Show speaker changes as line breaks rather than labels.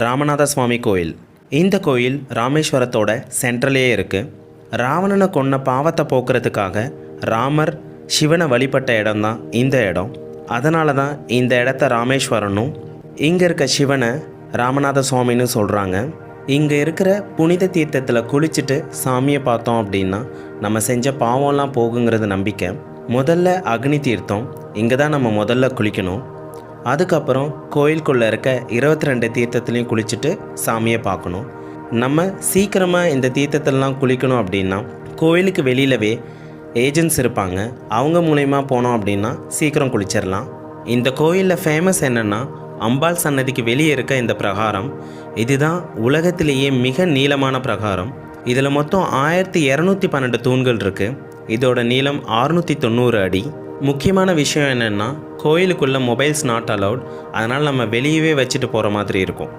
ராமநாத சுவாமி கோயில். இந்த கோயில் ராமேஸ்வரத்தோட சென்ட்ரலே இருக்குது. ராவணனை கொன்ன பாவத்தை போக்குறதுக்காக ராமர் சிவனை வழிபட்ட இடம் தான் இந்த இடம். அதனால தான் இந்த இடத்த ராமேஸ்வரனும் இங்கே இருக்க சிவனை ராமநாத சுவாமின்னு சொல்கிறாங்க. இங்கே இருக்கிற புனித தீர்த்தத்தில் குளிச்சுட்டு சாமியை பார்த்தோம் அப்படின்னா நம்ம செஞ்ச பாவம்லாம் போகுங்கிறது நம்பிக்கை. முதல்ல அக்னி தீர்த்தம், இங்கே தான் நம்ம முதல்ல குளிக்கணும். அதுக்கப்புறம் கோயிலுக்குள்ளே இருக்க 22 தீர்த்தத்துலேயும் குளிச்சுட்டு சாமியை பார்க்கணும். நம்ம சீக்கிரமாக இந்த தீர்த்தத்திலலாம் குளிக்கணும் அப்படின்னா கோயிலுக்கு வெளியிலவே ஏஜென்ட்ஸ் இருப்பாங்க. அவங்க மூலயமா போனோம் அப்படின்னா சீக்கிரம் குளிச்சிடலாம். இந்த கோயிலில் ஃபேமஸ் என்னென்னா அம்பாள் சன்னதிக்கு வெளியே இருக்க இந்த பிரகாரம். இதுதான் உலகத்திலேயே மிக நீளமான பிரகாரம். இதில் மொத்தம் 1212 தூண்கள் இருக்குது. இதோட நீளம் 690 அடி. முக்கியமான விஷயம் என்னென்னா கோயிலுக்குள்ளே மொபைல்ஸ் நாட் அலவுட். அதனால் நம்ம வெளியவே வச்சுட்டு போகிற மாதிரி இருக்கும்.